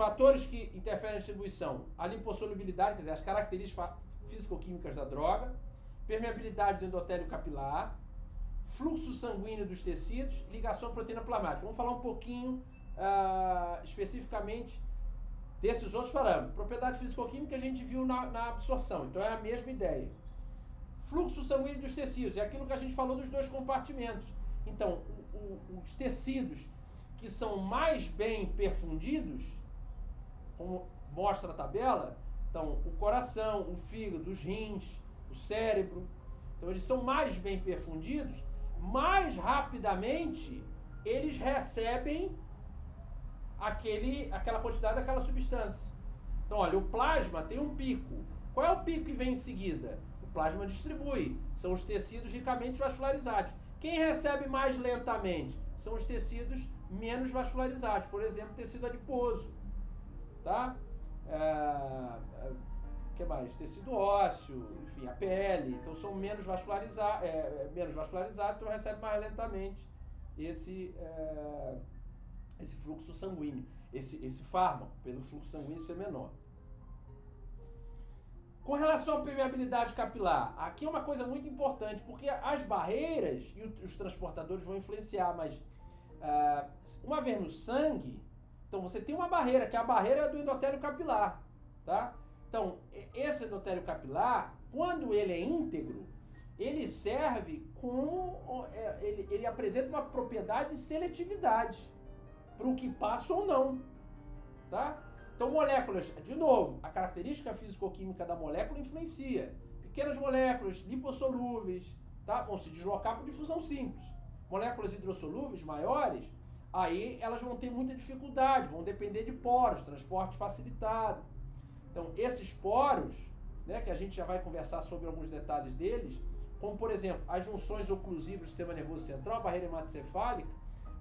fatores que interferem na distribuição, a lipossolubilidade, quer dizer, as características físico-químicas da droga, permeabilidade do endotélio capilar, fluxo sanguíneo dos tecidos, ligação à proteína plasmática. Vamos falar um pouquinho especificamente desses outros parâmetros. Propriedade físico-química a gente viu na absorção, então é a mesma ideia. Fluxo sanguíneo dos tecidos, é aquilo que a gente falou dos dois compartimentos. Então, os tecidos que são mais bem perfundidos, como mostra a tabela, então o coração, o fígado, os rins, o cérebro, então eles são mais bem perfundidos, mais rapidamente eles recebem aquela quantidade daquela substância. Então, olha, o plasma tem um pico. Qual é o pico que vem em seguida? O plasma distribui. São os tecidos ricamente vascularizados. Quem recebe mais lentamente? São os tecidos menos vascularizados. Por exemplo, tecido adiposo. Tá? O que mais? Tecido ósseo, enfim, a pele. Então, são menos vascularizados, então recebe mais lentamente esse fluxo sanguíneo, esse fármaco, pelo fluxo sanguíneo ser menor. Com relação à permeabilidade capilar, aqui é uma coisa muito importante, porque as barreiras e os transportadores vão influenciar, mas uma vez no sangue, então você tem uma barreira, que é a barreira do endotélio capilar, tá? Então, esse endotélio capilar, quando ele é íntegro, ele serve como, ele apresenta uma propriedade de seletividade para o que passa ou não, tá? Então, moléculas, de novo, a característica físico-química da molécula influencia. Pequenas moléculas lipossolúveis, tá? Vão se deslocar por difusão simples. Moléculas hidrossolúveis maiores, aí elas vão ter muita dificuldade, vão depender de poros, transporte facilitado. Então, esses poros, né, que a gente já vai conversar sobre alguns detalhes deles, como, por exemplo, as junções oclusivas do sistema nervoso central, a barreira hematocefálica,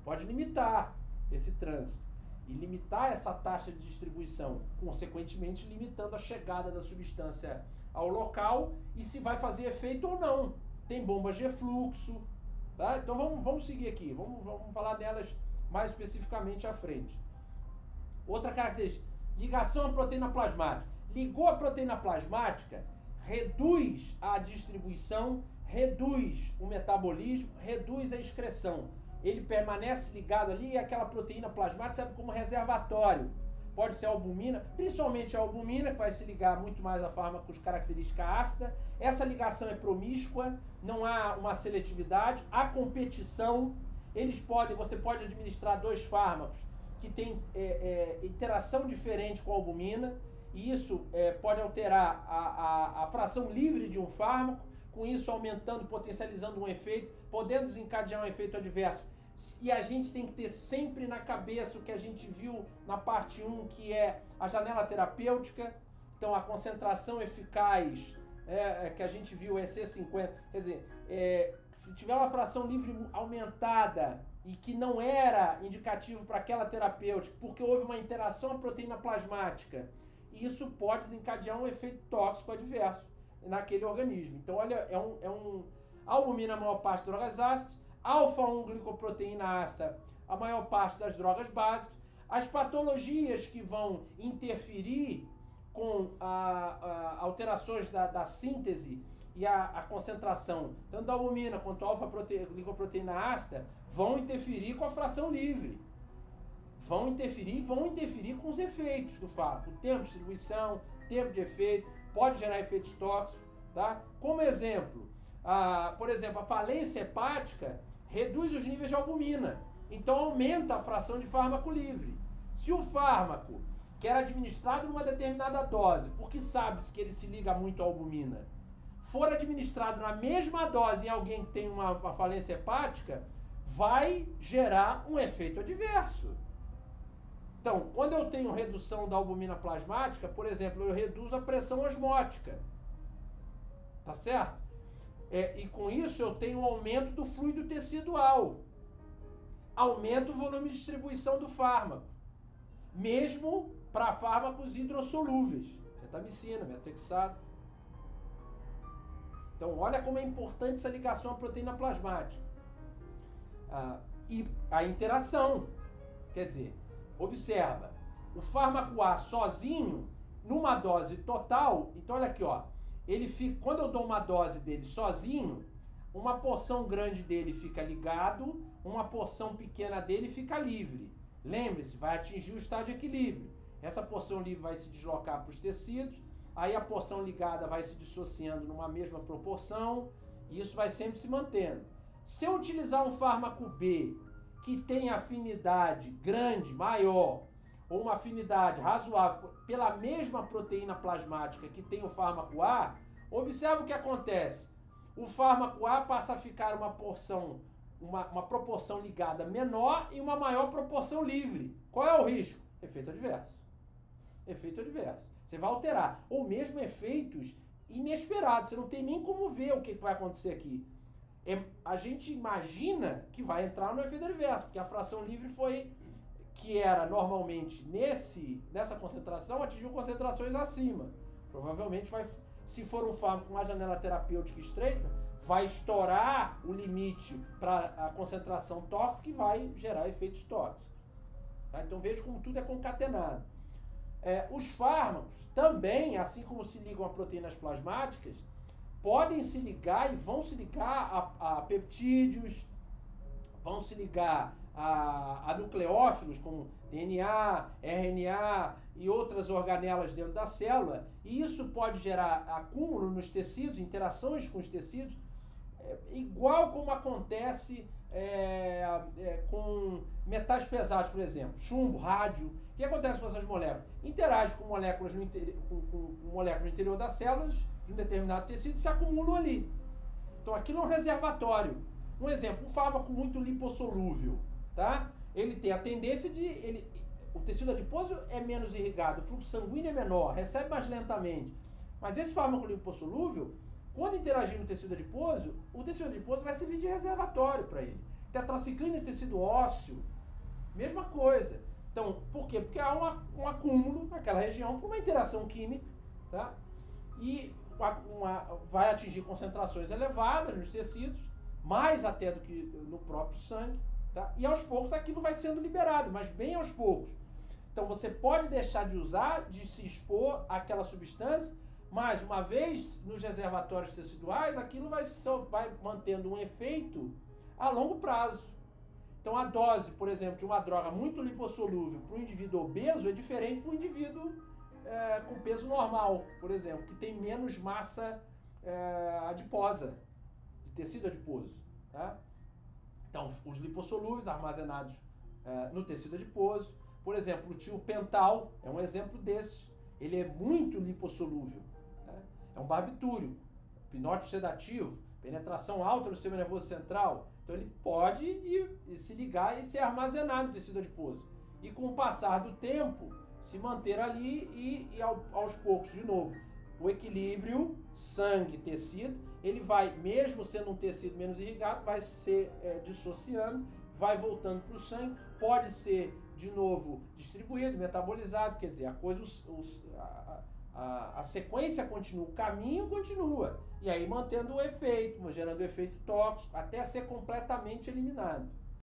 pode limitar esse trânsito e limitar essa taxa de distribuição, consequentemente limitando a chegada da substância ao local e se vai fazer efeito ou não. Tem bombas de refluxo, tá? Então vamos seguir aqui, vamos falar delas mais especificamente à frente. Outra característica, ligação à proteína plasmática. Ligou a proteína plasmática, reduz a distribuição, reduz o metabolismo, reduz a excreção. Ele permanece ligado ali e aquela proteína plasmática serve como reservatório. Pode ser a albumina, principalmente a albumina, que vai se ligar muito mais a fármacos de característica ácida. Essa ligação é promíscua, não há uma seletividade, há competição. Você pode administrar dois fármacos que têm interação diferente com a albumina, e isso pode alterar a fração livre de um fármaco, com isso aumentando, potencializando um efeito, podendo desencadear um efeito adverso. E a gente tem que ter sempre na cabeça o que a gente viu na parte 1, que é a janela terapêutica. Então, a concentração eficaz que a gente viu é C50. Quer dizer, se tiver uma fração livre aumentada e que não era indicativo para aquela terapêutica, porque houve uma interação à proteína plasmática, isso pode desencadear um efeito tóxico adverso naquele organismo. Então, olha, a albumina, a maior parte das drogas ácidas, alfa-1-glicoproteína ácida, a maior parte das drogas básicas. As patologias que vão interferir com alterações da síntese e a concentração, tanto da albumina quanto da alfa-glicoproteína ácida, vão interferir com a fração livre. Vão interferir com os efeitos do fármaco. O tempo de distribuição, tempo de efeito, pode gerar efeitos tóxicos, tá? Como exemplo, por exemplo, a falência hepática reduz os níveis de albumina, então aumenta a fração de fármaco livre. Se o fármaco, que era administrado numa determinada dose, porque sabe-se que ele se liga muito à albumina, for administrado na mesma dose em alguém que tem uma falência hepática, vai gerar um efeito adverso. Então, quando eu tenho redução da albumina plasmática, por exemplo, eu reduzo a pressão osmótica. Tá certo? E com isso eu tenho um aumento do fluido tecidual. Aumenta o volume de distribuição do fármaco. Mesmo para fármacos hidrossolúveis. Gentamicina, methotrexato. Então, olha como é importante essa ligação à proteína plasmática. E a interação. Quer dizer, observa, O fármaco A sozinho, numa dose total, então olha aqui, ó, ele fica, quando eu dou uma dose dele sozinho, uma porção grande dele fica ligado, uma porção pequena dele fica livre. Lembre-se, vai atingir o estado de equilíbrio. Essa porção livre vai se deslocar para os tecidos, aí a porção ligada vai se dissociando numa mesma proporção, e isso vai sempre se mantendo. Se eu utilizar um fármaco B, que tem afinidade grande, maior, ou uma afinidade razoável pela mesma proteína plasmática que tem o fármaco A, observe o que acontece. O fármaco A passa a ficar uma proporção ligada menor e uma maior proporção livre. Qual é o risco? Efeito adverso. Efeito adverso. Você vai alterar. Ou mesmo efeitos inesperados. Você não tem nem como ver o que vai acontecer aqui. A gente imagina que vai entrar no efeito adverso, porque a fração livre foi, que era normalmente nessa concentração, atingiu concentrações acima. Provavelmente vai, se for um fármaco com uma janela terapêutica estreita, vai estourar o limite para a concentração tóxica e vai gerar efeitos tóxicos. Tá? Então veja como tudo é concatenado. Os fármacos também, assim como se ligam a proteínas plasmáticas, podem se ligar e vão se ligar a peptídeos, vão se ligar a nucleófilos como DNA, RNA e outras organelas dentro da célula, e isso pode gerar acúmulo nos tecidos, interações com os tecidos, igual como acontece com metais pesados, por exemplo, chumbo, rádio. O que acontece com essas moléculas? Interagem com moléculas no interior das células de um determinado tecido e se acumulam ali. Então aquilo é um reservatório. Um exemplo, um fármaco muito lipossolúvel, tá? Ele tem a tendência o tecido adiposo é menos irrigado, o fluxo sanguíneo é menor, recebe mais lentamente. Mas esse fármaco lipossolúvel, quando interagir no tecido adiposo, o tecido adiposo vai servir de reservatório para ele. Tetraciclina em tecido ósseo, mesma coisa. Então, por quê? Porque há um acúmulo naquela região por uma interação química, tá? E vai atingir concentrações elevadas nos tecidos, mais até do que no próprio sangue, tá? E aos poucos aquilo vai sendo liberado, mas bem aos poucos. Então você pode deixar de usar, de se expor àquela substância, mas uma vez nos reservatórios teciduais, aquilo vai mantendo um efeito a longo prazo. Então a dose, por exemplo, de uma droga muito lipossolúvel para um indivíduo obeso é diferente para um indivíduo com peso normal, por exemplo, que tem menos massa adiposa, de tecido adiposo. Tá? Então, os lipossolúveis armazenados no tecido adiposo, por exemplo, o tiopental é um exemplo desses. Ele é muito lipossolúvel. Tá? É um barbitúrio, hipnótico sedativo, penetração alta no sistema nervoso central. Então, ele pode se ligar e ser armazenado no tecido adiposo. E com o passar do tempo, se manter ali e aos poucos, de novo, o equilíbrio sangue-tecido, ele vai, mesmo sendo um tecido menos irrigado, vai se dissociando, vai voltando para o sangue, pode ser de novo distribuído, metabolizado, quer dizer, a coisa, a sequência continua, o caminho continua, e aí mantendo o efeito, gerando o efeito tóxico, até ser completamente eliminado.